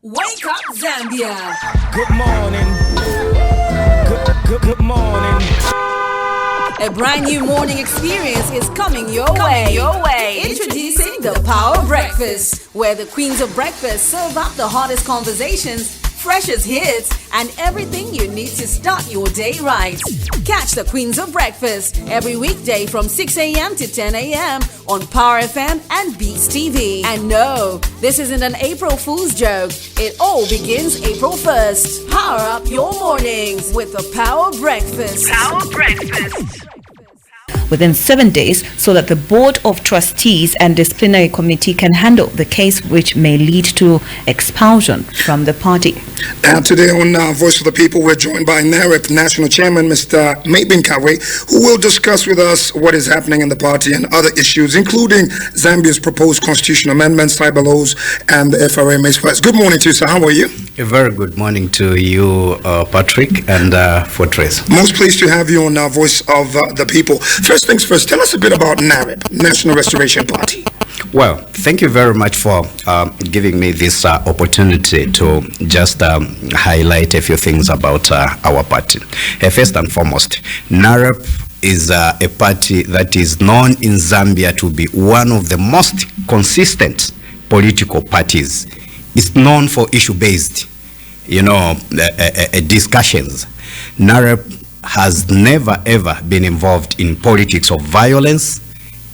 Wake up, Zambia. Good morning. Good morning. A brand new morning experience is coming your way. Introducing the Power Breakfast, where the queens of breakfast serve up the hottest conversations, freshest hits, and everything you need to start your day right. Catch the Queens of Breakfast every weekday from 6 a.m. to 10 a.m. on Power FM and Dstv. And no, this isn't an April Fool's joke. It all begins April 1st. Power up your mornings with the Power Breakfast. Power Breakfast. Within 7 days, so that the Board of Trustees and Disciplinary Committee can handle the case, which may lead to expulsion from the party. Today on Voice of the People, we're joined by NAREP National Chairman, Mr. Maybin Kabwe, who will discuss with us what is happening in the party and other issues, including Zambia's proposed constitutional amendments, cyber laws, and the FRA May First. Good morning to you, sir. How are you? A very good morning to you, Patrick, and Fortrace. Most pleased to have you on Voice of the People. First things first, tell us a bit about NAREP, National Restoration Party. Well, thank you very much for giving me this opportunity to just highlight a few things about our party. First and foremost, NAREP is a party that is known in Zambia to be one of the most consistent political parties. It's known for issue-based, discussions. NAREP has never ever been involved in politics of violence,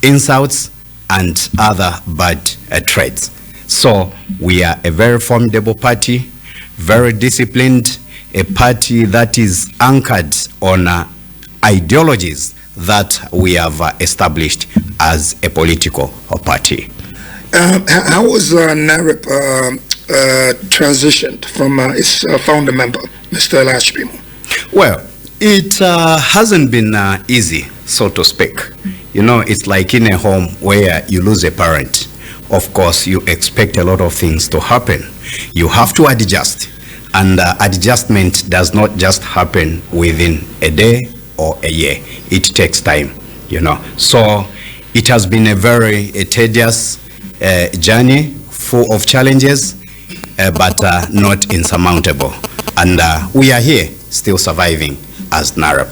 insults, and other bad traits. So we are a very formidable party, very disciplined, a party that is anchored on ideologies that we have established as a political party. How was NAREP transitioned from its founder member, Mr. Lashbimo? Well, it hasn't been easy, so to speak. It's like in a home where you lose a parent. Of course, you expect a lot of things to happen. You have to adjust. And adjustment does not just happen within a day or a year. It takes time, So it has been a very tedious journey, full of challenges, but not insurmountable. And we are here, still surviving as NAREP.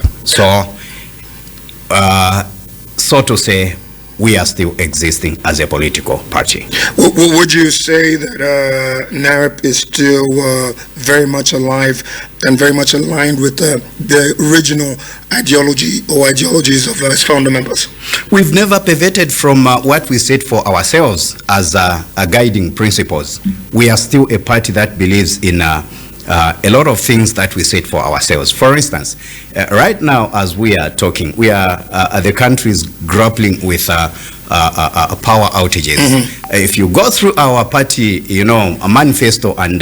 So to say, we are still existing as a political party. Would you say that NAREP is still very much alive and very much aligned with the original ideology or ideologies of its founder members? We've never pivoted from what we set for ourselves as guiding principles. We are still a party that believes in a lot of things that we set for ourselves. For instance, right now as we are talking, we are the country is grappling with power outages. Mm-hmm. If you go through our party, a manifesto and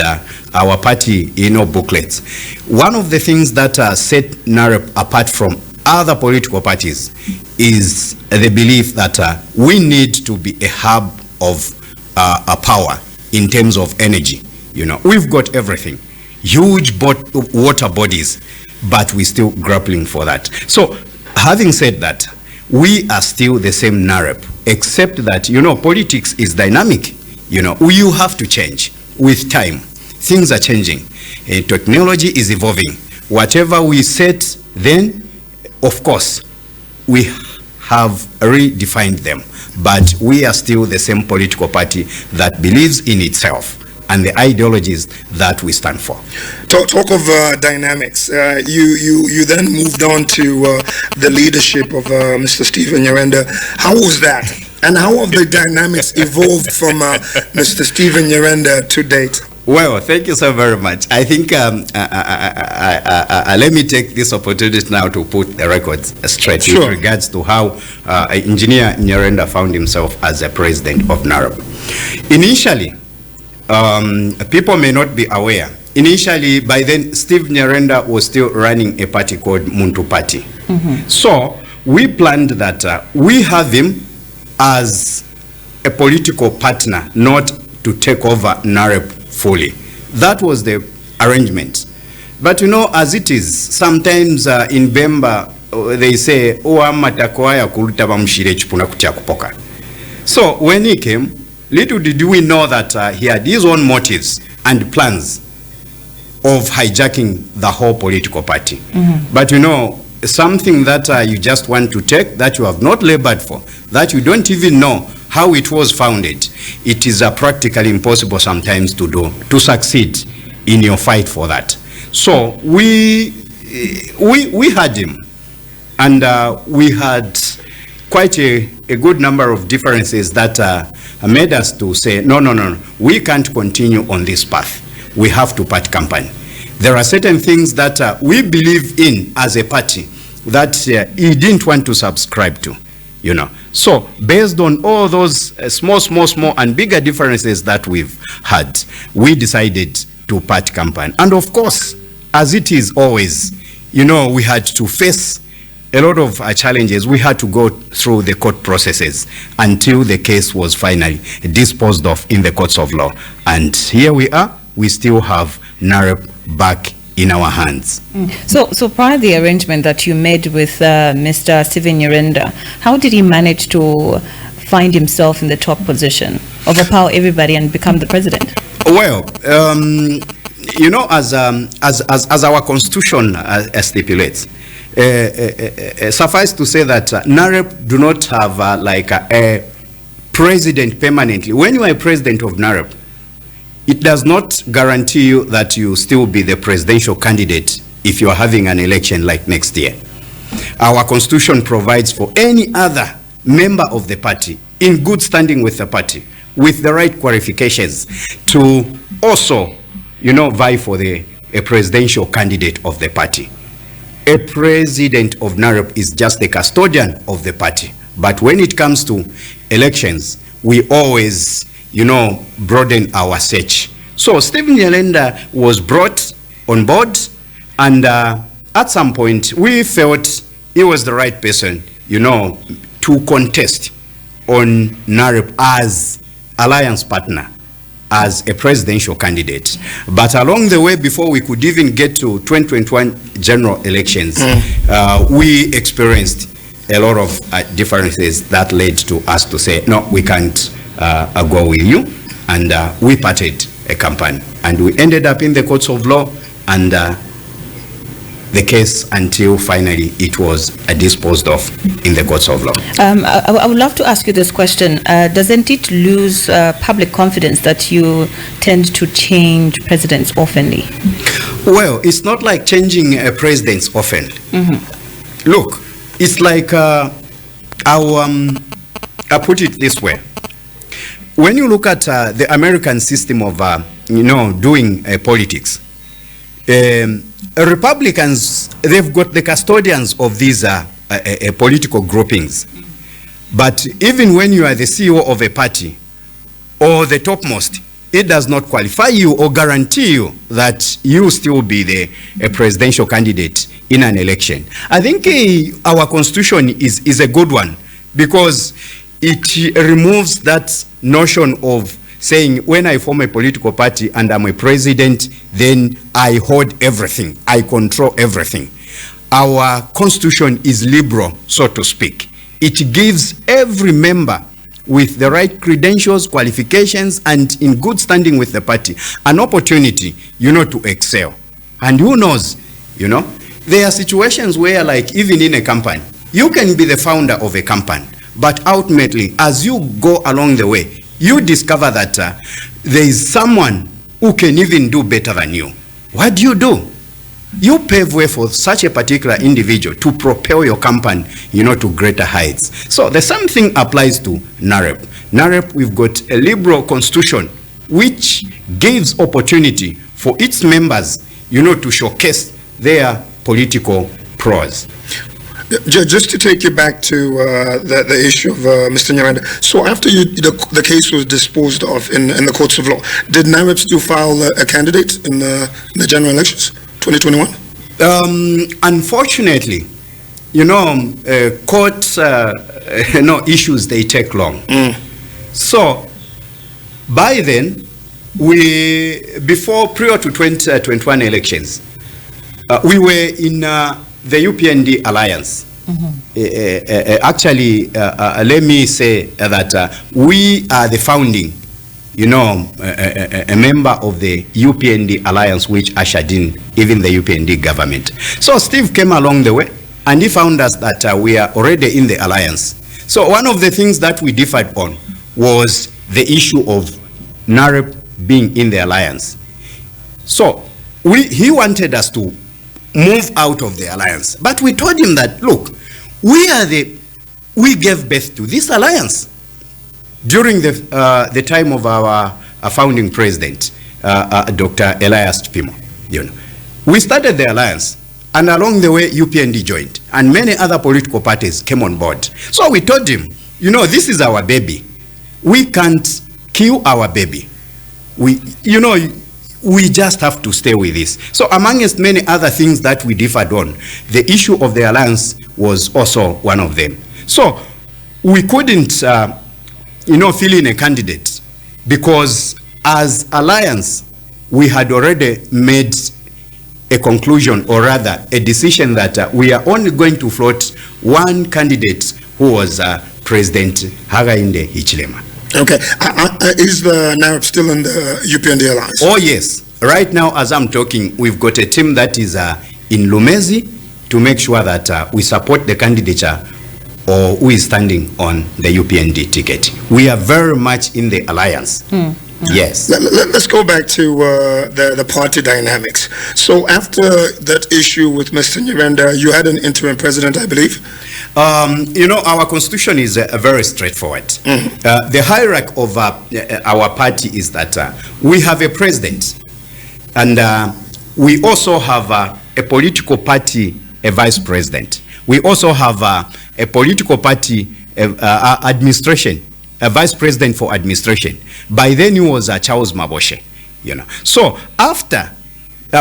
our party, booklets, one of the things that set NAREP apart from other political parties is the belief that we need to be a hub of power in terms of energy. We've got everything. Huge water bodies, but we're still grappling for that. So, having said that, we are still the same NAREP, except that, politics is dynamic. You have to change with time. Things are changing. Technology is evolving. Whatever we set then, of course, we have redefined them. But we are still the same political party that believes in itself and the ideologies that we stand for. Talk of dynamics. You then moved on to the leadership of Mr. Stephen Nyirenda. How was that? And how have the dynamics evolved from Mr. Stephen Nyirenda to date? Well, thank you so very much. I think let me take this opportunity now to put the records straight. Sure. With regards to how Engineer Nyirenda found himself as a president of NAREP. Initially, people may not be aware. Initially, by then, Steve Nyirenda was still running a party called Muntu Party. Mm-hmm. So we planned that we have him as a political partner, not to take over NAREP fully. That was the arrangement. But as it is, sometimes in Bemba, they say, so when he came, little did we know that he had his own motives and plans of hijacking the whole political party. But you know, something that you just want to take, that you have not labored for, that you don't even know how it was founded, it is practically impossible sometimes to do, to succeed in your fight for that. So we had him, and we had quite a good number of differences that made us to say, no, we can't continue on this path. We have to part company. There are certain things that we believe in as a party that he didn't want to subscribe to, you know. So based on all those small and bigger differences that we've had, we decided to part company. And of course, as it is always, you know, we had to face a lot of challenges. We had to go through the court processes until the case was finally disposed of in the courts of law. And here we are. We still have NAREP back in our hands. So prior to the arrangement that you made with Mr. Stephen Nyirenda, how did he manage to find himself in the top position, overpower everybody and become the president? Well, you know, as our constitution stipulates, suffice to say that NAREP do not have like a president permanently. When you are a president of NAREP, it does not guarantee you that you still be the presidential candidate if you are having an election like next year. Our constitution provides for any other member of the party in good standing with the party, with the right qualifications, to also, you know, vie for a presidential candidate of the party. A president of NAREP is just the custodian of the party. But when it comes to elections, we always, you know, broaden our search. So Stephen Nyirenda was brought on board, and at some point we felt he was the right person, you know, to contest on NAREP as alliance partner, as a presidential candidate. But along the way, before we could even get to 2021 general elections, we experienced a lot of differences that led to us to say, no, we can't go with you. And we parted a company. And we ended up in the courts of law, and the case until finally it was disposed of in the courts of law. I would love to ask you this question. Doesn't it lose public confidence that you tend to change presidents oftenly? Well, it's not like changing presidents often. Look, it's like, I put it this way. When you look at the American system of, you know, doing politics, Republicans, they've got the custodians of these political groupings. But even when you are the CEO of a party or the topmost, it does not qualify you or guarantee you that you still be a presidential candidate in an election. I think our constitution is a good one, because it removes that notion of saying, when I form a political party and I'm a president, then I hold everything, I control everything. Our constitution is liberal, so to speak. It gives every member with the right credentials, qualifications, and in good standing with the party, an opportunity, you know, to excel. And who knows, you know, there are situations where, like, even in a company, you can be the founder of a company, but ultimately, as you go along the way, you discover that there is someone who can even do better than you. What do? You pave way for such a particular individual to propel your company, you know, to greater heights. So the same thing applies to NAREP. NAREP, we've got a liberal constitution which gives opportunity for its members, you know, to showcase their political prowess. Just to take you back to the issue of Mr. Nyirenda. So after the case was disposed of in the courts of law, did NAREP still file a candidate in the general elections, 2021? Unfortunately, you know, court issues, they take long. So by then, prior to 2021 elections, we were in the UPND alliance. Actually, let me say that we are the founding a member of the UPND alliance which ushered in even the UPND government. So Steve came along the way and he found us that we are already in the alliance. So one of the things that we differed on was the issue of NAREP being in the alliance. So he wanted us to move out of the alliance, but we told him that, look, we gave birth to this alliance during the time of our founding president, Dr. Elias Pimo. We started the alliance, and along the way, UPND joined, and many other political parties came on board. So we told him, this is our baby. We can't kill our baby. We just have to stay with this. So amongst many other things that we differed on, the issue of the alliance was also one of them. So we couldn't, fill in a candidate because as alliance, we had already made a conclusion, or rather a decision, that we are only going to float one candidate, who was President Hakainde Hichilema. Okay. Is the NAREP still in the UPND alliance? Oh, yes. Right now, as I'm talking, we've got a team that is in Lumezi to make sure that we support the candidature or who is standing on the UPND ticket. We are very much in the alliance. Yes. Let's go back to the party dynamics. So after that issue with Mr. Nyirenda, you had an interim president, I believe? Our constitution is very straightforward. The hierarchy of our party is that we have a president, and we also have a political party, a vice president. We also have a political party administration, a vice president for administration. By then he was Charles Maboshe, So after,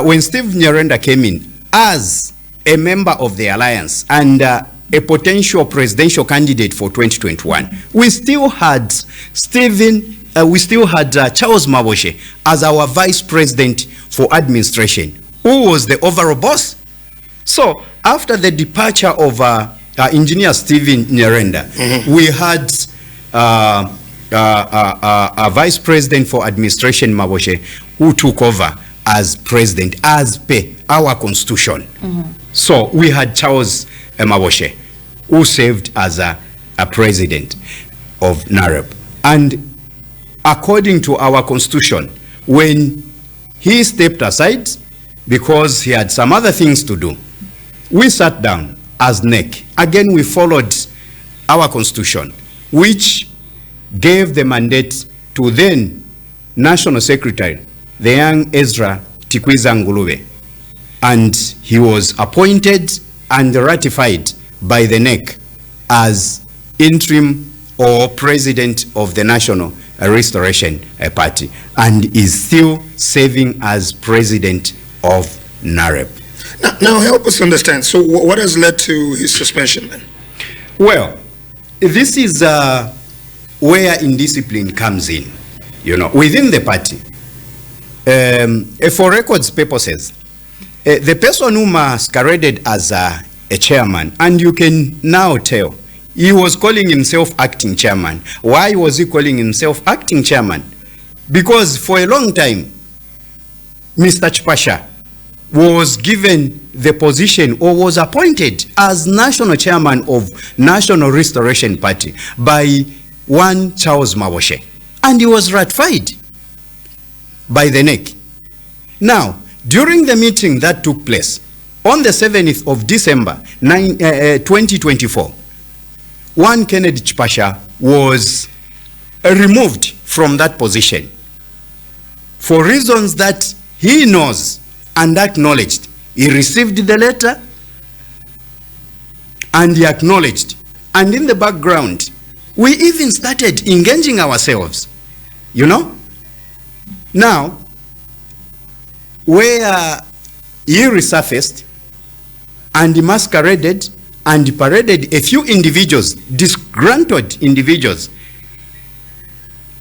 when Steve Nyirenda came in as a member of the alliance and a potential presidential candidate for 2021, we still had Charles Maboshe as our vice president for administration, who was the overall boss. So after the departure of Engineer Stephen Nyirenda, we had a vice president for administration, Maboshe, who took over as president as per our constitution. So we had Charles Maboshe, who served as a president of NAREP. And according to our constitution, when he stepped aside because he had some other things to do, we sat down as NEC. Again, we followed our constitution, which gave the mandate to then National Secretary, the young Ezra Ngulube, and he was appointed and ratified by the NEC as interim or president of the National Restoration Party, and is still serving as president of NAREP. Now help us understand. So what has led to his suspension then? Well, this is where indiscipline comes in, within the party. For records purposes, the person who masqueraded as a chairman, and you can now tell, he was calling himself acting chairman. Why was he calling himself acting chairman? Because for a long time, Mr. Chipasha was given the position or was appointed as national chairman of National Restoration Party by one Charles Maboshe, and he was ratified by the NEC. Now, during the meeting that took place on the 7th of December 2024, one Kennedy Chipasha was removed from that position for reasons that he knows and acknowledged. He received the letter and he acknowledged. And in the background, we even started engaging ourselves, Now, where he resurfaced and masqueraded and paraded a few individuals, disgruntled individuals,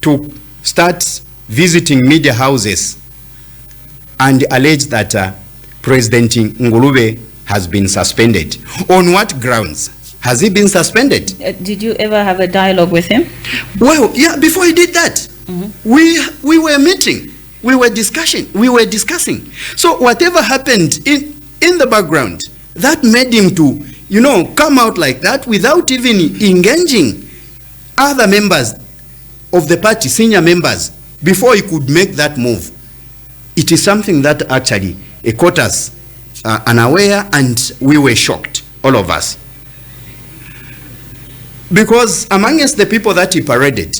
to start visiting media houses and allege that President Ngulube has been suspended. On what grounds has he been suspended? Did you ever have a dialogue with him? Well, yeah, before he did that, we were meeting, we were discussing. So whatever happened in the background, that made him to, come out like that without even engaging other members of the party, senior members, before he could make that move. It is something that actually caught us unaware, and we were shocked, all of us. Because amongst the people that he paraded,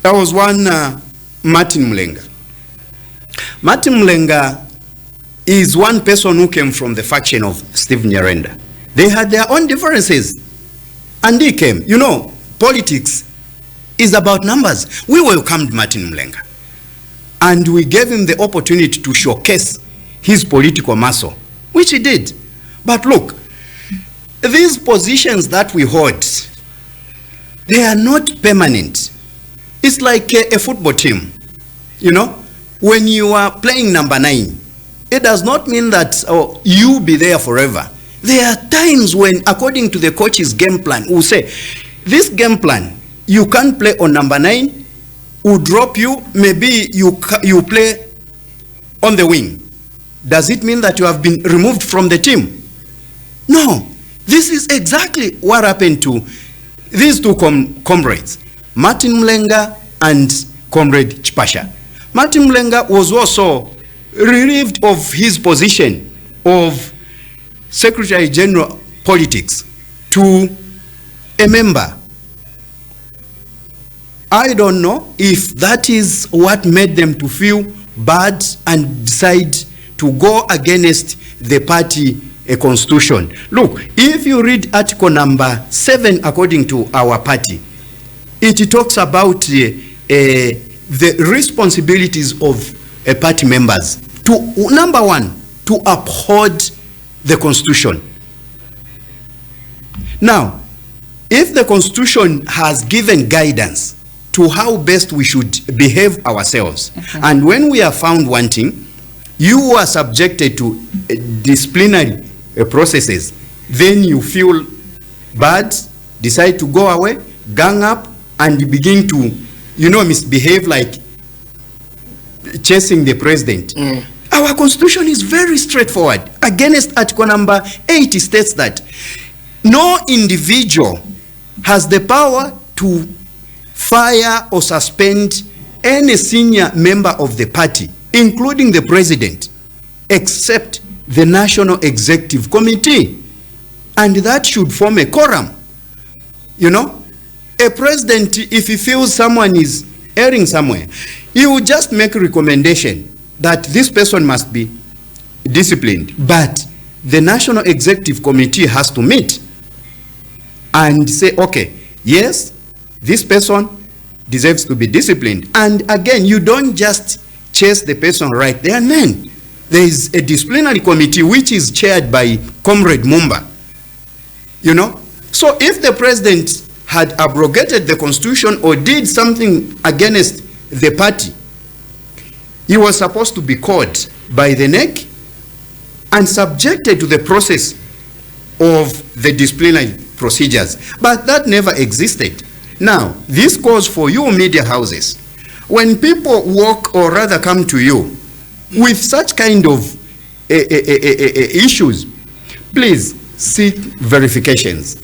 there was one Martin Mlenga. Martin Mlenga is one person who came from the faction of Stephen Nyirenda. They had their own differences, and he came. Politics is about numbers. We welcomed Martin Mlenga, and we gave him the opportunity to showcase his political muscle, which he did. But look, these positions that we hold, they are not permanent. It's like a football team. When you are playing number 9, it does not mean that you be there forever. There are times when, according to the coach's game plan, we'll say, this game plan, you can't play on number 9, we'll drop you, maybe you play on the wing. Does it mean that you have been removed from the team? No. This is exactly what happened to these two comrades, Martin Mlenga and Comrade Chipasha. Martin Mlenga was also relieved of his position of Secretary General Politics to a member. I don't know if that is what made them to feel bad and decide to go against the party constitution. Look, if you read article number 7 according to our party, it talks about the responsibilities of party members to, number 1, to uphold the constitution. Now, if the constitution has given guidance to how best we should behave ourselves, and when we are found wanting, you are subjected to disciplinary processes, then you feel bad, decide to go away, gang up, and you begin to, misbehave, like chasing the president. Our constitution is very straightforward. Against article number 8, it states that no individual has the power to fire or suspend any senior member of the party, including the president, except the National Executive Committee. And that should form a quorum. A president, if he feels someone is erring somewhere, he will just make a recommendation that this person must be disciplined. But the National Executive Committee has to meet and say, okay, yes, this person deserves to be disciplined. And again, you don't just chase the person right there and then. There is a disciplinary committee which is chaired by Comrade Mumba. So if the president had abrogated the constitution or did something against the party, he was supposed to be caught by the neck and subjected to the process of the disciplinary procedures. But that never existed. Now, this calls for you media houses. When people walk or rather come to you with such kind of issues, please seek verifications.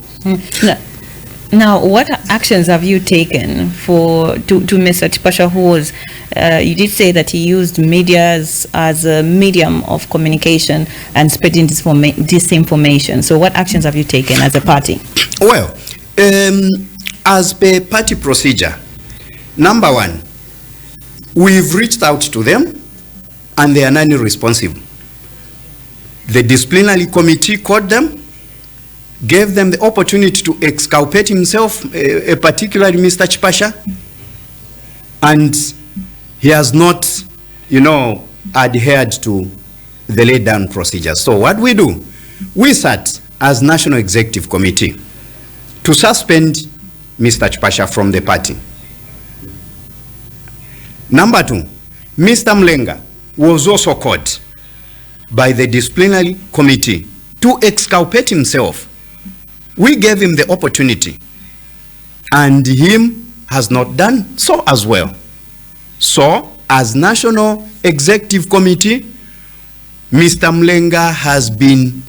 Now, what actions have you taken to Mr. Chipasha, who was, you did say that he used media as a medium of communication and spreading disinformation. So what actions have you taken as a party? Well, as per party procedure, number 1, we've reached out to them and they are non-responsive. The disciplinary committee called them, gave them the opportunity to exculpate himself, particularly Mr. Chipasha, and he has not, adhered to the laid down procedures. So what we do, we sat as National Executive Committee to suspend Mr. Chipasha from the party. Number 2, Mr. Mlenga was also caught by the disciplinary committee to exculpate himself. We gave him the opportunity, and him has not done so as well. So, as National Executive Committee, Mr. Mlenga has been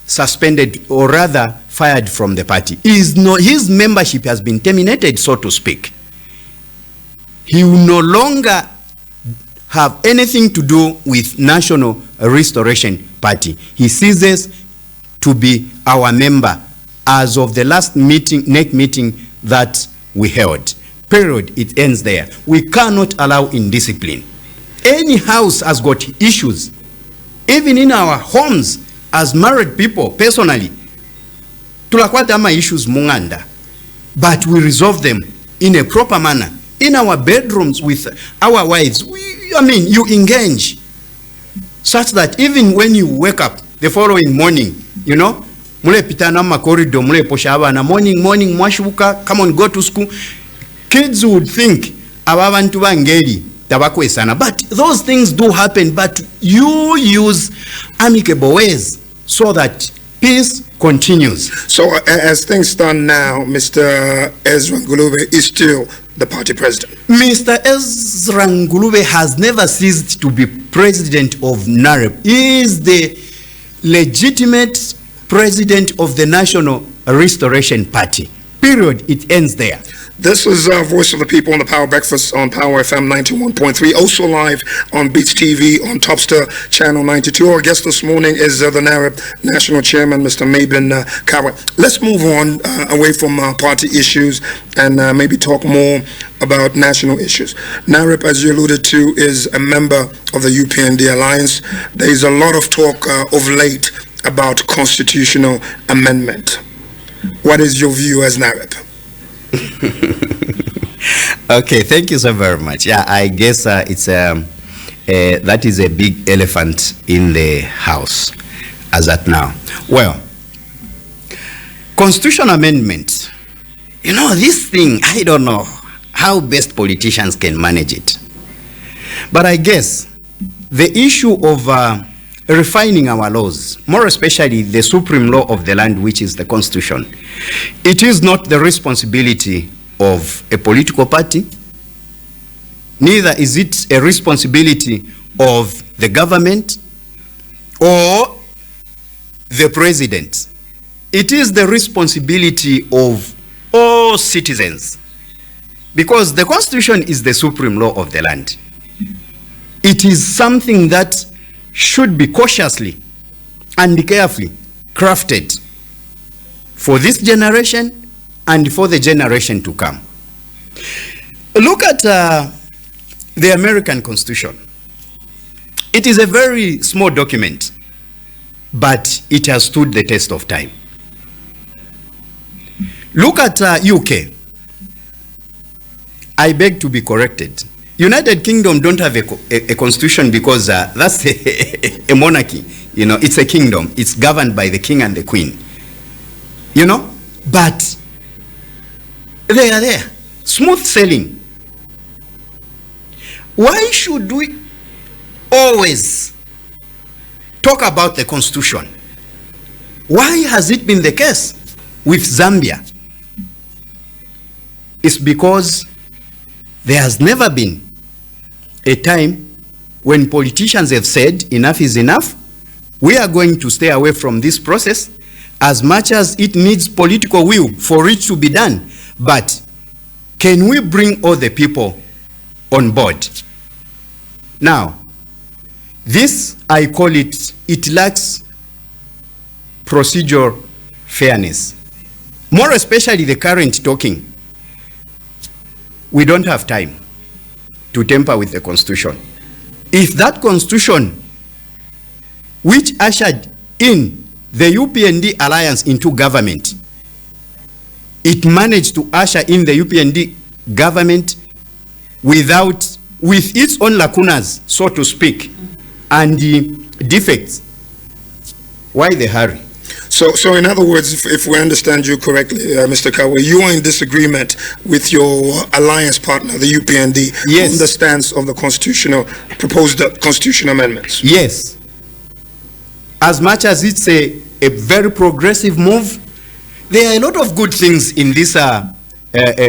suspended, or rather fired from the party. His membership has been terminated, so to speak. He will no longer have anything to do with National Restoration Party. He ceases to be our member as of the last meeting, NEC meeting that we held. Period. It ends there. We cannot allow indiscipline. Any house has got issues. Even in our homes, as married people, personally, tulakwata ama issues munganda, but we resolve them in a proper manner. In our bedrooms with our wives, you engage such that even when you wake up the following morning, mule pitana ma corridor, mule posha abana, morning, mwashuka, come on, go to school. Kids would think, ababantu bangeri, tabakwesana. But those things do happen, but you use amicable ways so that peace continues. So as things stand now, Mr. Ezra Ngulube is still the party president. Mr. Ezra Ngulube has never ceased to be president of NAREP. He is the legitimate president of the National Restoration Party. Period. It ends there. This is Voice of the People on the Power Breakfast on Power FM 91.3, also live on Dstv on Topstar channel 92. Our guest this morning is the NAREP National Chairman, Mr. Maybin Kabwe. Let's move on away from party issues and maybe talk more about national issues. NAREP, as you alluded to, is a member of the UPND Alliance. There is a lot of talk of late about constitutional amendment. What is your view as NAREP? Okay, thank you so very much. Yeah, I guess that is a big elephant in the house as at now. Well, constitutional amendment, this thing, I don't know how best politicians can manage it. But I guess the issue of refining our laws, more especially the supreme law of the land, which is the Constitution, it is not the responsibility of a political party, neither is it a responsibility of the government or the president. It is the responsibility of all citizens, because the Constitution is the supreme law of the land. It is something that should be cautiously and carefully crafted for this generation and for the generation to come. Look at the American Constitution. It is a very small document, but it has stood the test of time. Look at UK. I beg to be corrected. United Kingdom don't have a constitution because that's a monarchy. It's a kingdom. It's governed by the king and the queen. But they are there. Smooth sailing. Why should we always talk about the constitution? Why has it been the case with Zambia? It's because there has never been a time when politicians have said enough is enough. We are going to stay away from this process as much as it needs political will for it to be done. But can we bring all the people on board? Now, this, I call it lacks procedural fairness. More especially the current talking. We don't have time to tamper with the Constitution. If that Constitution, which ushered in the UPND alliance into government, it managed to usher in the UPND government with its own lacunas, so to speak, and defects, why the hurry? So in other words, if we understand you correctly, Mr. Kabwe, you are in disagreement with your alliance partner, the UPND, yes, on the stance of the proposed constitutional amendments. Yes. As much as it's a very progressive move, There are a lot of good things in this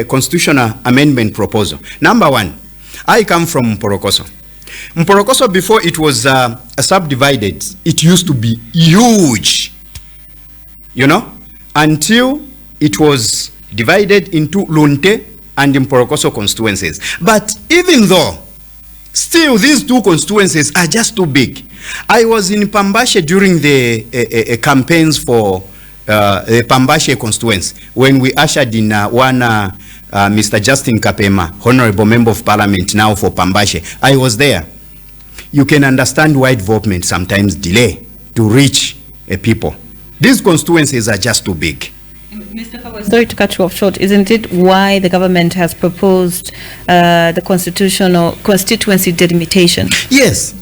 constitutional amendment proposal. Number one, I come from Mporokoso. Mporokoso, before it was subdivided, it used to be huge, you know, until it was divided into Lunte and Mporokoso constituencies. But even though, still these two constituencies are just too big. I was in Pambashe during the campaigns for the Pambashe constituency when we ushered in Mr. Justin Kapema, Honorable Member of Parliament now for Pambashe. I was there. You can understand why development sometimes delay to reach people. These constituencies are just too big. Mr. Kabwe, sorry to cut you off short. Isn't it why the government has proposed the constituency delimitation? Yes.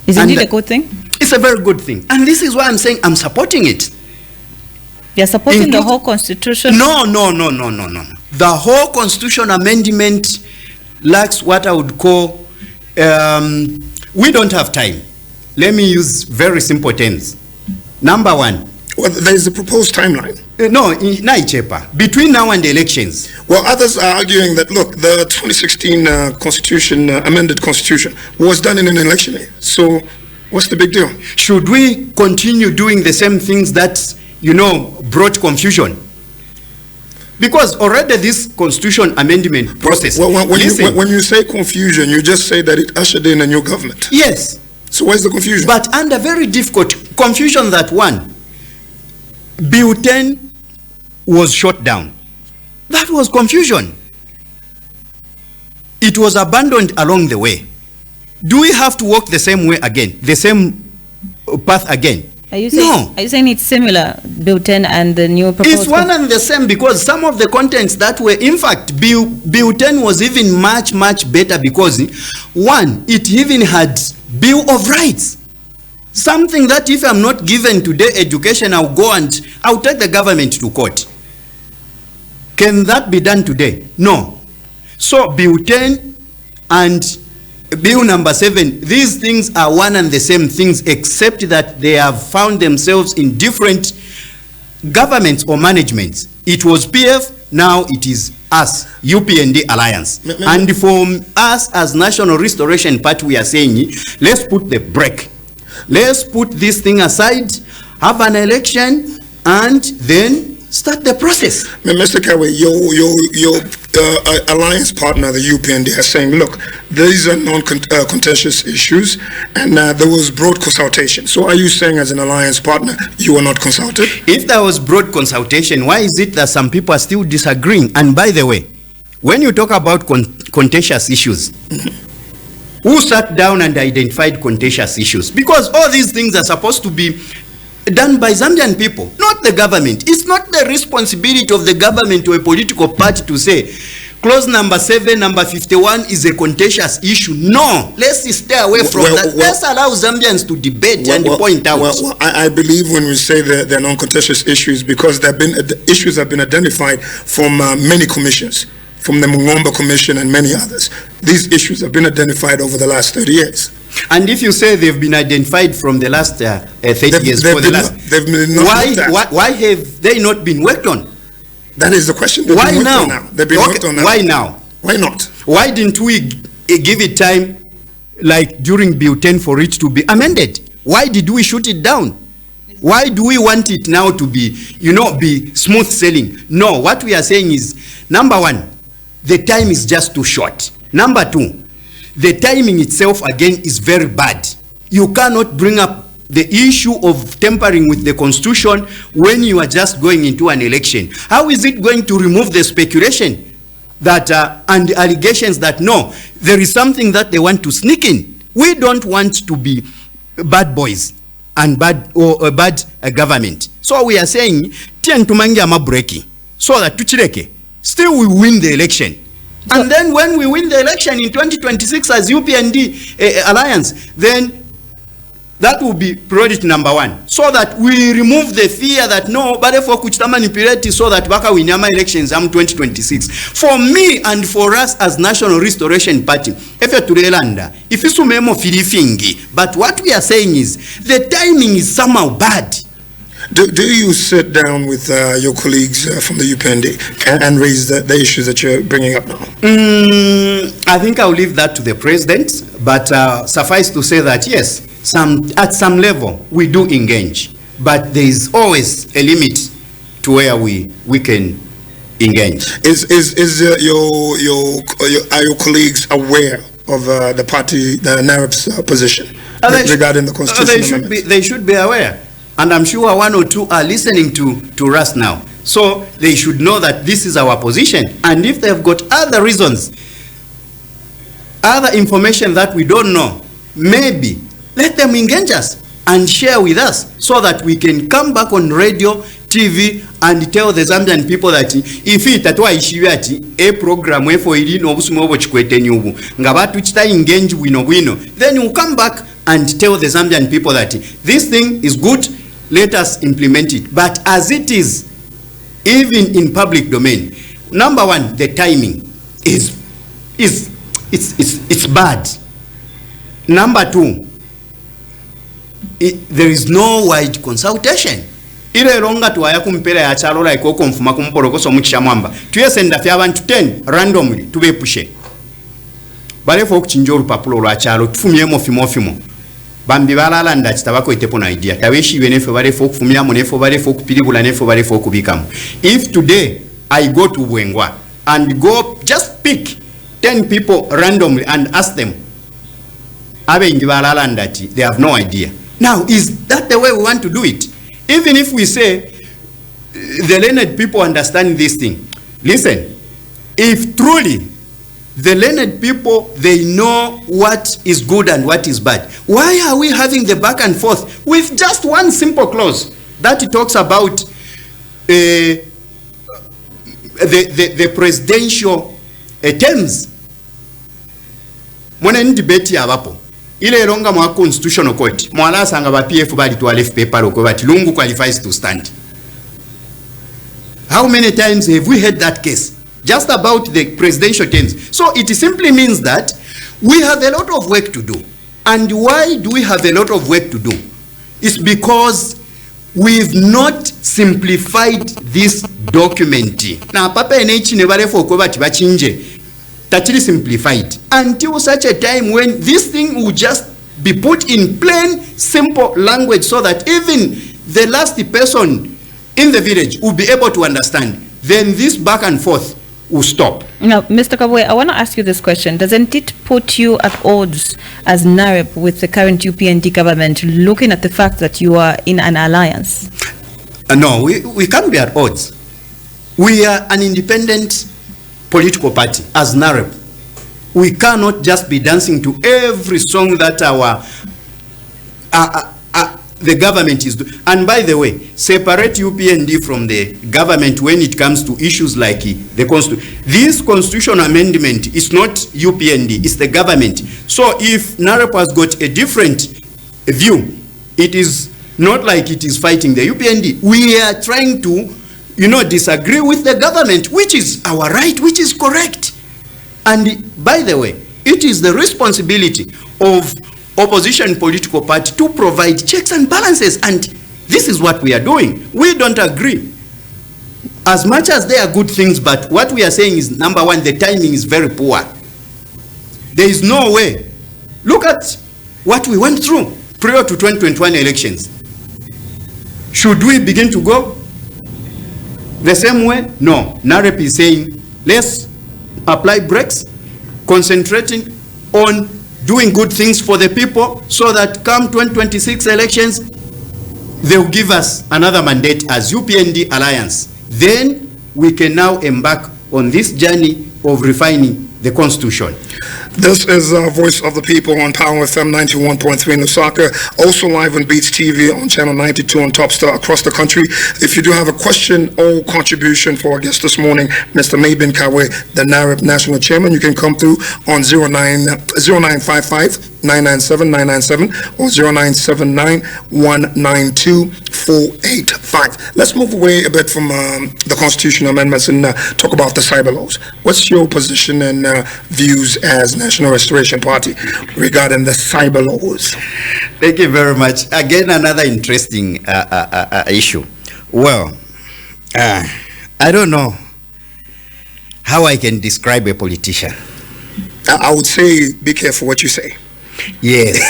Isn't it a good thing? It's a very good thing. And this is why I'm saying I'm supporting it. You're supporting the whole constitution? No. The whole constitution amendment lacks what I would call, we don't have time. Let me use very simple terms. Number one. Well, there is a proposed timeline. Between now and the elections. Well, others are arguing that, look, the 2016 constitution, amended constitution, was done in an election year. So what's the big deal? Should we continue doing the same things that, you know, brought confusion? Because already this constitution amendment process. Well, when you say confusion, you just say that it ushered in a new government. Yes. So where's the confusion? But under very difficult confusion that one, Bill 10 was shot down. That was confusion. It was abandoned along the way. Do we have to walk the same way again, the same path again? Are you saying, no. Are you saying it's similar, Bill 10 and the new proposal? It's one and the same, because some of the contents that were, in fact, Bill 10 was even much better, because one, it even had Bill of Rights. Something that if I'm not given today education, I'll go and I'll take the government to court. Can that be done today? No. So Bill 10 and Bill number 7, these things are one and the same things, except that they have found themselves in different governments or managements. It was PF, now it is us, UPND Alliance. And for us as National Restoration Party, we are saying, let's put the brake. Let's put this thing aside, have an election, and then start the process. Mr. Kabwe, your alliance partner, the UPND, is saying, look, these are non-contentious issues, and there was broad consultation. So are you saying, as an alliance partner, you were not consulted? If there was broad consultation, why is it that some people are still disagreeing? And by the way, when you talk about contentious issues, who sat down and identified contentious issues? Because all these things are supposed to be done by Zambian people, not the government. It's not the responsibility of the government or a political party to say, clause number 7, number 51 is a contentious issue. No, let's stay away from that. Let's allow Zambians to debate and point out. I believe when we say that they're non-contentious issues, because issues have been identified from many commissions, from the Mungomba Commission and many others. These issues have been identified over the last 30 years. And if you say they've been identified from the last 30 years, why have they not been worked on? That is the question. Why now? They've been worked on now. Why now? Why not? Why didn't we give it time, like during Bill 10, for it to be amended? Why did we shoot it down? Why do we want it now to be, be smooth sailing? No, what we are saying is, number one, the time is just too short. Number two, the timing itself again is very bad. You cannot bring up the issue of tampering with the constitution when you are just going into an election. How is it going to remove the speculation that and the allegations that no, there is something that they want to sneak in? We don't want to be bad boys and bad government. So we are saying tien tumangia mabreki so that tuchireke. Still we win the election. And then when we win the election in 2026 as UPND Alliance, then that will be priority number one. So that we remove the fear that no, but for kuchitama nipireti so that waka winyama elections 2026. For me and for us as National Restoration Party, if you memo filifingi, but what we are saying is the timing is somehow bad. Do you sit down with your colleagues from the UPND and raise the issues that you're bringing up now? I think I'll leave that to the president, but suffice to say that yes, at some level we do engage, but there is always a limit to where we can engage. Are your colleagues aware of the party, the NAREP's position regarding the constitutional amendments? They should be aware. And I'm sure one or two are listening to us now. So they should know that this is our position. And if they've got other reasons, other information that we don't know, maybe let them engage us and share with us so that we can come back on radio, TV, and tell the Zambian people that if it atwa ishiwati a program for ili no busumo chikwete nyubu ngabatu chita engage wino, then you come back and tell the Zambian people that this thing is good. Let us implement it. But as it is, even in public domain, number one, the timing is bad. Number two, there is no wide consultation. Ile longa tuwaya kumpela ya chalola ikoko mfuma kumporokoso mchisha mwamba. Tuyesenda fya abantu 10 randomly tubepushe. Balefo kuchinjoru papulo lwa chalo tufumyemo fimo. Bambi balala ndachita bako itepo na idea taweshi benefe balefo kufumya monefo balefo kupilibula nefo balefo kubikamu. If today I go to Bwengwa and go just pick 10 people randomly and ask them abe ingi balala ndati they have no idea. Now is that the way we want to do it? Even if we say the learned people understand this thing, listen, if truly the learned people, they know what is good and what is bad, why are we having the back and forth with just one simple clause that talks about the presidential terms? Mwana debate ya wapo ile longa mwa constitutional court mwala sanga ba PF bali to left paper loko bati lungu qualifies to stand. How many times have we heard that case just about the presidential terms? So it simply means that we have a lot of work to do. And why do we have a lot of work to do? It's because we've not simplified this document. Now papa enechi nebale foko bati bachinje tachili simplified until such a time when this thing will just be put in plain simple language so that even the last person in the village will be able to understand. Then this back and forth will stop. Now, Mr. Kabwe, I want to ask you this question. Doesn't it put you at odds as NAREP with the current UPND government, looking at the fact that you are in an alliance? No, we can't be at odds. We are an independent political party as NAREP. We cannot just be dancing to every song that the government is doing. And by the way, separate UPND from the government when it comes to issues like the Constitution. This constitutional amendment is not UPND, it's the government. So if NAREP has got a different view, it is not like it is fighting the UPND. We are trying to, disagree with the government, which is our right, which is correct. And by the way, it is the responsibility of opposition political party to provide checks and balances, and this is what we are doing. We don't agree as much as they are good things, but what we are saying is, number one, the timing is very poor. There is no way. Look at what we went through prior to 2021 elections. Should we begin to go the same way? No. NAREP is saying let's apply brakes, concentrating on doing good things for the people so that come 2026 elections, they'll give us another mandate as UPND Alliance. Then we can now embark on this journey of refining the Constitution. This is Voice of the People on Power FM 91.3 in Lusaka, also live on Dstv on channel 92 on Topstar across the country. If you do have a question or contribution for our guest this morning, Mr. Maybin Kabwe, the NAREP National Chairman, you can come through on 0955 997 997 or 0979 192 485. Let's move away a bit from the constitutional amendments and talk about the cyber laws. What's your position and views as National Restoration Party regarding the cyber laws? Thank you very much. Again, another interesting issue. Well, I don't know how I can describe a politician. I would say, be careful what you say. Yes,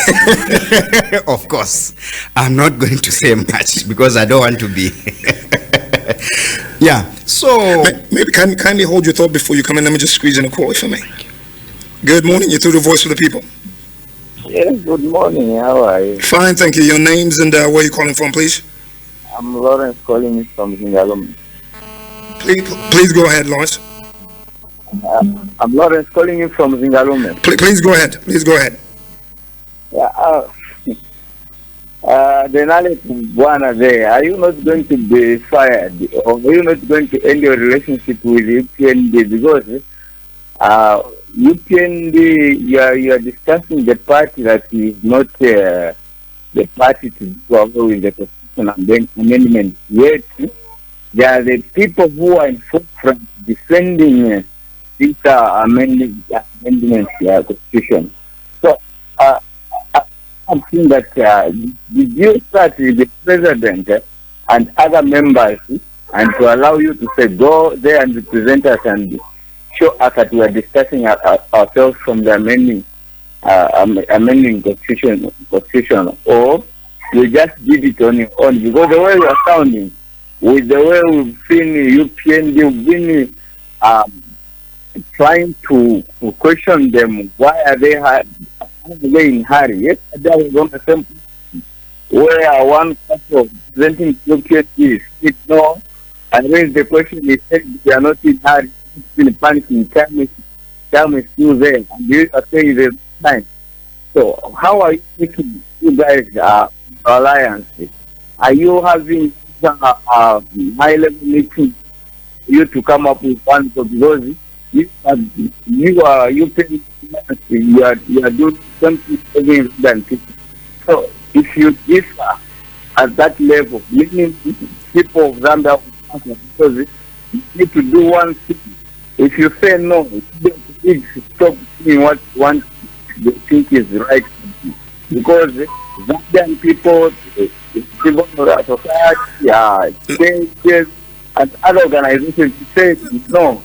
of course. I'm not going to say much because I don't want to be. Yeah, so... Maybe kindly hold your thought before you come in. Let me just squeeze in a call, if I may. Good morning. You're through the voice of the people. Yes, good morning. How are you? Fine, thank you. Your names and where you calling from, please? I'm Lawrence calling from Zingalum. Please go ahead, Lawrence. I'm Lawrence calling you from Zingalume. Please go ahead. Please go ahead. Yeah, the NAREP Bwana there, are you not going to be fired? Or are you not going to end your relationship with UPND? Because UPND, you are discussing the party that is not the party to go over with the constitutional amendment. Yet, there are the people who are in Fortrace defending these amendments to the constitution. So, I'm saying that did you start with the president and other members and to allow you to say go there and represent us and show us that we are discussing ourselves from the amending constitution, or you just did it on your own? Because the way you are sounding, with the way we've seen UPND, you've been trying to question them, why are they in hurry? Yes, there was on the same where one couple presenting UPND said no, and raised the question, he said they are not in hurry. Been panicking, time is still there, and you are saying the time. So, how are you making you guys alliance? Are you having high-level meeting you to come up with one? Because you are doing something than people. So, if you differ at that level, meaning people of Zambia, because you need to do one thing. If you say no, you stop doing what one they think is right. Because Zambian people, civil society, churches, and other organizations say no.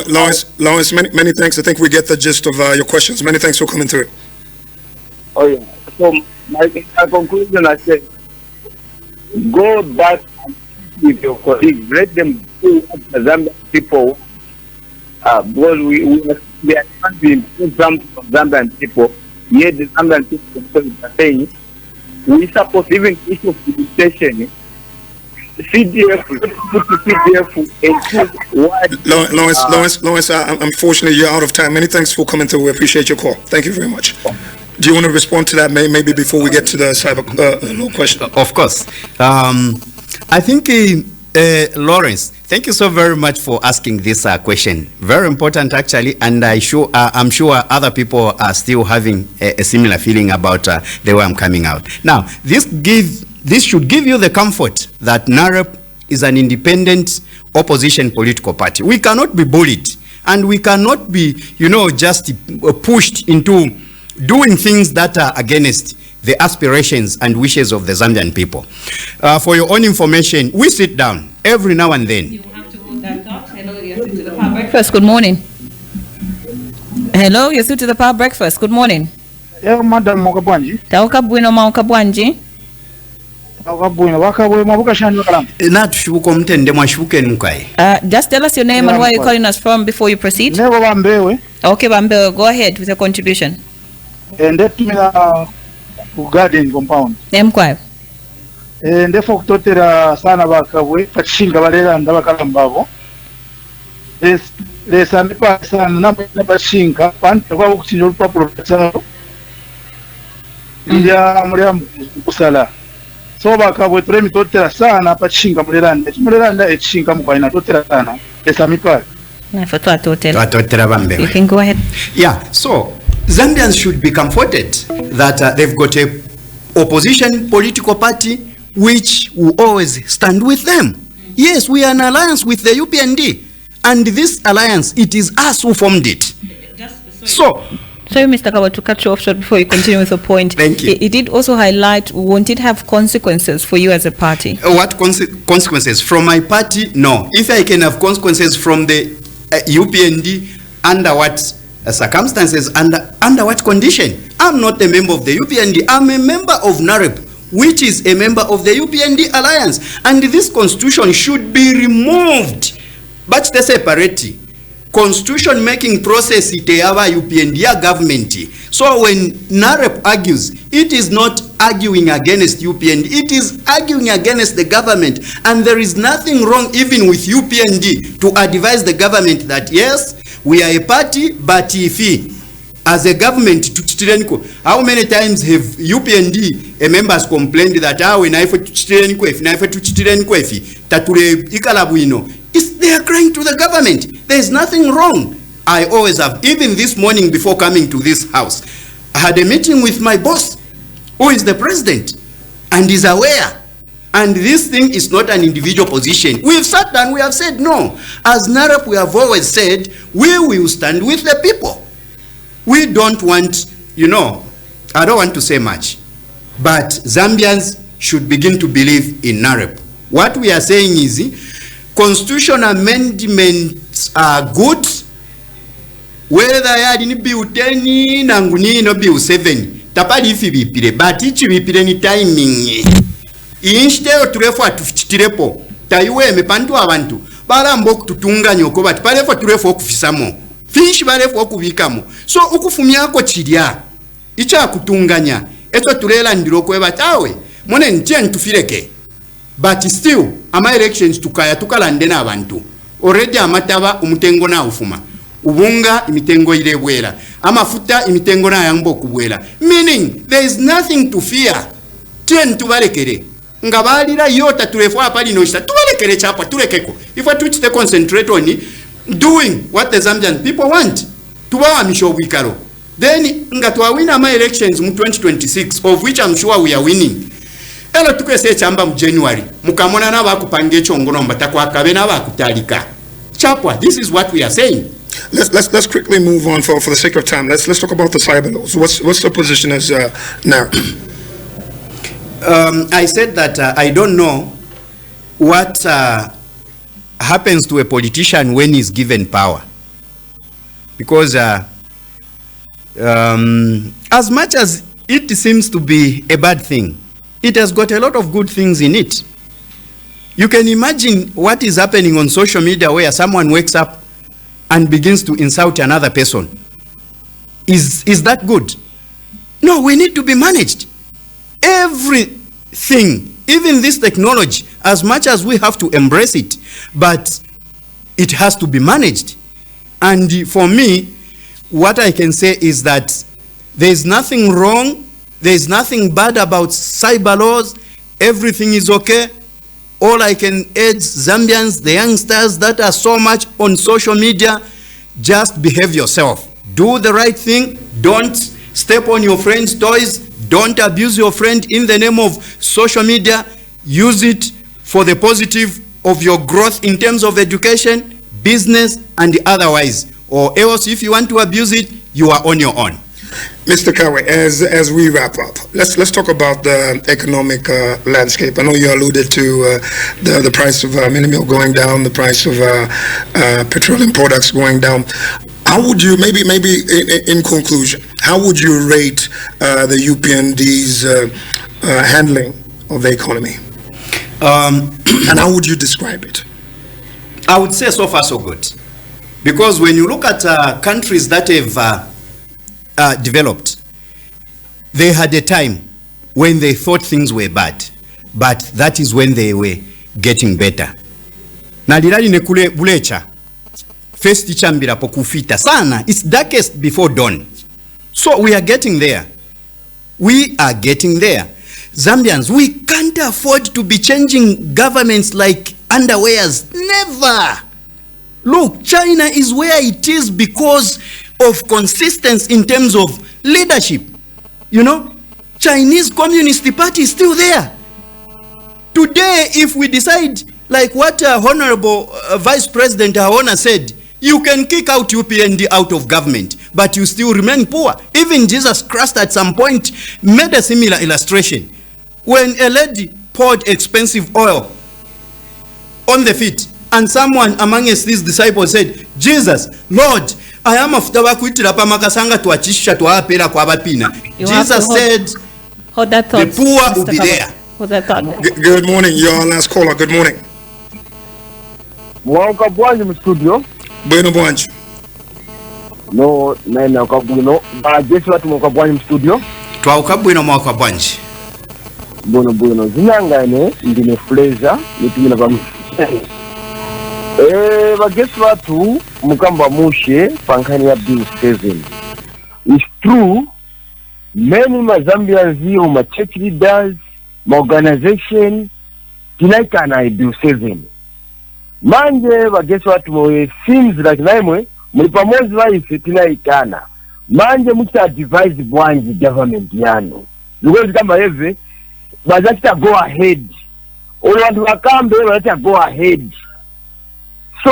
Lawrence, many thanks. I think we get the gist of your questions. Many thanks for coming through. Oh yeah. So my conclusion, I say, go back with your colleagues. Let them do what the Zambian people. Because we are trying to improve some Zambian people, yet the Zambian people are saying we support even issue of legislation. CDF, Lawrence, unfortunately you're out of time. Many thanks for coming through. We appreciate your call. Thank you very much. Do you want to respond to that maybe before we get to the cyber law question? Of course. I think, Lawrence, thank you so very much for asking this question. Very important, actually, and I'm sure other people are still having a similar feeling about the way I'm coming out. Now, this should give you the comfort that NAREP is an independent opposition political party. We cannot be bullied, and we cannot be, just pushed into doing things that are against the aspirations and wishes of the Zambian people. For your own information, we sit down every now and then. You have to hold that thought. Hello, you're through to the Power Breakfast. Good morning. Hello, you're through to the Power Breakfast. Good morning. Yeah, Madam Mokabwanji. Taukabwino Maukabwanji. Just tell us your name and where you're calling us from before you proceed. Okay, Bambewe, go ahead with your contribution. Garden compound. Mkwayo. Ndefo kutotera sana bakabwe pachinga balera ndabakalambavo. Lesanipa sana nabashinga pante kwa kuchinja olupapulo tsalo. Ndia mulya kusala. So bakabwe turemi totera sana pachinga muleranda. Muleranda echinga mukwaina totera sana. Lesamipa. Na foto atotera. Atotera Bambewe. You can go ahead. Yeah, so Zambians should be comforted that they've got a opposition political party which will always stand with them. Yes, we are in alliance with the UPND, and this alliance, it is us who formed it. Sorry, Mr. Kabwe, to cut you off short before you continue with the point. Thank you. It did also highlight, won't it have consequences for you as a party? What consequences? From my party? No. If I can have consequences from the UPND, under what circumstances, under what condition? I'm not a member of the UPND. I'm a member of NAREP, which is a member of the UPND alliance. And this constitution should be removed. But the separate constitution making process it our UPND government. So when NAREP argues, it is not arguing against UPND, it is arguing against the government. And there is nothing wrong even with UPND to advise the government that yes, we are a party, but if as a government, how many times have UPND members complained that when I they are crying to the government? There is nothing wrong. I always have, even this morning before coming to this house, I had a meeting with my boss, who is the president, and is aware. And this thing is not an individual position. We've sat down, we have said no. As NAREP, we have always said, we will stand with the people. We don't want, I don't want to say much, but Zambians should begin to believe in NAREP. What we are saying is, constitutional amendments are good, whether you are in Bill 10, Nanguni, no Bill 7. Tapali ifi bipire, but ichi bipire ni timing. Instead of turefo atufichitirepo, tayuwe mepantu abantu, bala mboku tutunga nyoko, but palefo turefo okufisamo. Fish balefo okubikamo. So ukufumia ako chiria, icha kutunganya, eto turela ndiroko eba tawe, mone ntia ntufireke. But still, ama elections tukalandena abantu. Already amataba umutengo na ufuma. Ubunga imitengo ilebwela. Amafuta imitengo na yambo kubwela. Meaning, there is nothing to fear. Tien tubalekere. Ngabalira yota turefo apali noshita. Tubalekere chapa, turekeko. If I twitch the concentrate on doing what the Zambian people want. Tubawa misho wikaro. Then, nga tuwawina ama elections mu 2026, of which I'm sure we are winning. Elo tuke se chamba mu January. Mukamona na wakupange chongono mbatakwa kabe na wakutalika. Chapwa, this is what we are saying. Let's quickly move on for the sake of time. Let's talk about the cyber laws. What's the position as now? I said that I don't know what happens to a politician when he's given power, because as much as it seems to be a bad thing, it has got a lot of good things in it. You can imagine what is happening on social media where someone wakes up and begins to insult another person. Is that good? No, we need to be managed. Everything, even this technology, as much as we have to embrace it, but it has to be managed. And for me, what I can say is that there is nothing wrong, there is nothing bad about cyber laws, everything is okay. All I can urge Zambians, the youngsters that are so much on social media, just behave yourself. Do the right thing. Don't step on your friend's toys. Don't abuse your friend in the name of social media. Use it for the positive of your growth in terms of education, business, and otherwise. Or else, if you want to abuse it, you are on your own. Mr. Kabwe, as we wrap up, let's talk about the economic landscape. I know you alluded to the price of mini meal going down, the price of petroleum products going down. How would you, maybe in conclusion, how would you rate the UPND's handling of the economy? And how would you describe it? I would say so far so good, because when you look at countries that have developed, they had a time when they thought things were bad, but that is when they were getting better. Nalirali nekule bulecha first chambira pokufita sana, it's darkest before dawn. So we are getting there. We are getting there. Zambians, we can't afford to be changing governments like underwears. Never. Look, China is where it is because of consistency in terms of leadership. You know, Chinese Communist Party is still there. Today, if we decide, like what Honorable Vice President Ahona said, You can kick out UPND out of government, but you still remain poor. Even Jesus Christ at some point made a similar illustration. When a lady poured expensive oil on the feet, and someone amongst these disciples said, Jesus, Lord, I am of the wakuitira pamakasanga tuachisha tuapela kwa bapina. Jesus said, the poor will be there. Good morning, your last caller. Good morning. Mwaka bwanji mu studio. Bueno Wanji. No, nena kabwino. Ba Jesse watu mwaka bwanji mu studio. Twauka bwino mwaka bwanji. Bueno zinangane ndine Fraser nitumina ba bagesi watu mukamba mushe pankani ya Bill 7. It's true, many Zambians here, my church leaders, my organization, tinaikana Bill 7. Manje bagesi watu mwe seems like naimwe mlipamozi waisi tinaikana. Manje mcha advise bwanji government yano. Because kama hivi bazakita go ahead. Ule watu wakambe bazakita go ahead. So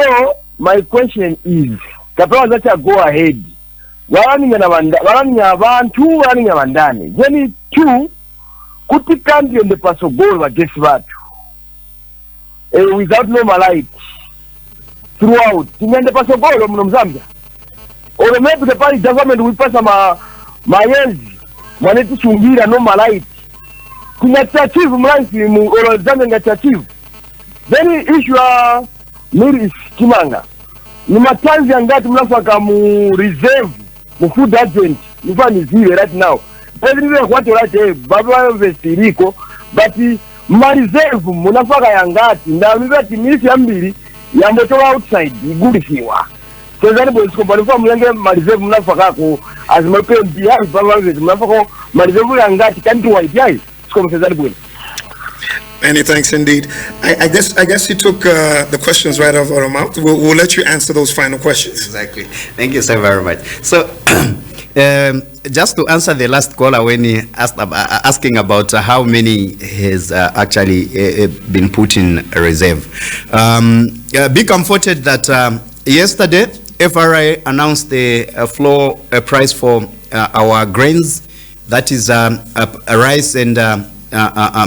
my question is, kapela bazakita go ahead. Walani abantu, walani bandane. Jeni tu kuti country on the paso goal bagesi watu. Without normalite throughout. Tingende paso goal mno Zambia. Or maybe the party government will pass mayenzi mwaneti chungira normalite. Kungachachivu mlansi or Zambia ngachachivu. Then issue Nuri Kimanga. Ni matanzi angati mnafaka mu reserve mu food agent. Nifani zile right now. Everywhere what you right baba investiriko but ma reserve munafaka yangati ndamibati misi ambiri yambotowa outside igulisiwa. So that boys ko bali from yange ma reserve munafaka ko as my pen behind baba munafaka ma reserve yangati kanti white yai. So that boys. Many thanks indeed. I guess you took the questions right out of our mouth. We'll let you answer those final questions. Exactly. Thank you so very much. So, just to answer the last caller when he asking about how many has actually been put in reserve. Be comforted that yesterday FRA announced the floor price for our grains, that is rice and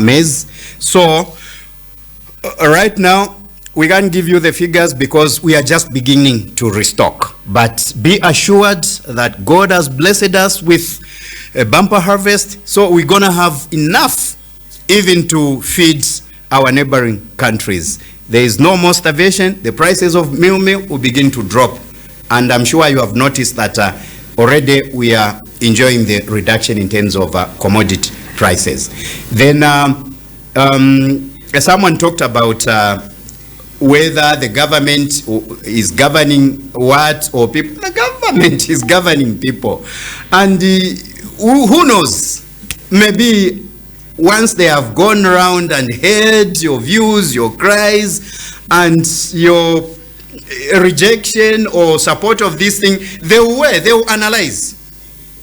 maize. So right now we can't give you the figures because we are just beginning to restock, but be assured that God has blessed us with a bumper harvest, so we're gonna have enough even to feed our neighboring countries. There is no more starvation. The prices of meal will begin to drop, and I'm sure you have noticed that already we are enjoying the reduction in terms of commodity prices. Then someone talked about whether the government is governing what or people. The government is governing people, and who knows, maybe once they have gone around and heard your views, your cries, and your rejection or support of this thing, they will analyze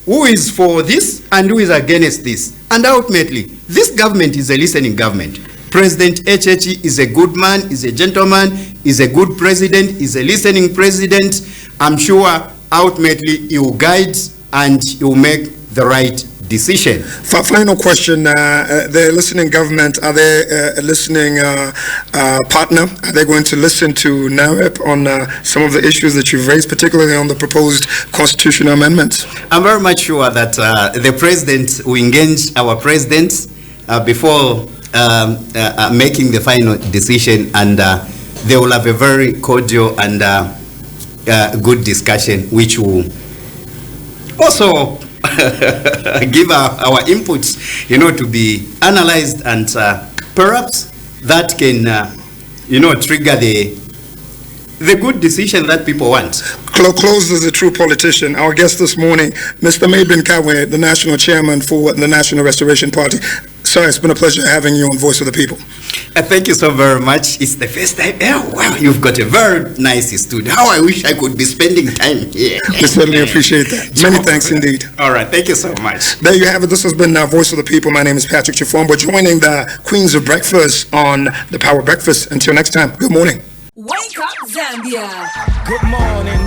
who is for this and who is against this. And ultimately, this government is a listening government. President HH is a good man, is a gentleman, is a good president, is a listening president. I'm sure ultimately he will guide and he will make the right decision. Final question, the listening government, are they a listening partner? Are they going to listen to NAREP on some of the issues that you've raised, particularly on the proposed constitutional amendments? I'm very much sure that the president will engage our president before making the final decision, and they will have a very cordial and good discussion, which will also give our inputs, to be analyzed, and perhaps that can, trigger the good decision that people want. Closed as a true politician. Our guest this morning, Mr. Maybin Kabwe, the national chairman for the National Restoration Party. Sir, it's been a pleasure having you on Voice of the People. Thank you so very much. It's the first time. Oh, wow, you've got a very nice studio. How I wish I could be spending time here. We certainly appreciate that. Many thanks indeed. All right, thank you so much. There you have it. This has been Voice of the People. My name is Patrick Chifombo, joining the Queens of Breakfast on the Power Breakfast. Until next time, good morning. Wake up, Zambia. Good morning.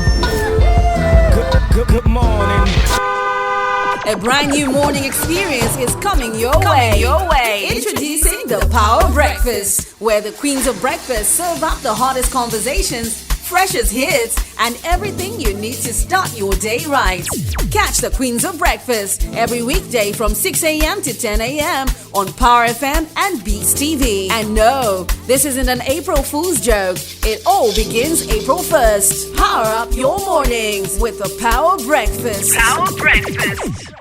Good morning. A brand new morning experience is coming your way. Introducing the Power Breakfast, where the queens of breakfast serve up the hottest conversations, freshest hits, and everything you need to start your day right. Catch the Queens of Breakfast every weekday from 6 a.m. to 10 a.m. on Power FM and Dstv. And no, this isn't an April Fool's joke. It all begins April 1st. Power up your mornings with the Power Breakfast. Power Breakfast.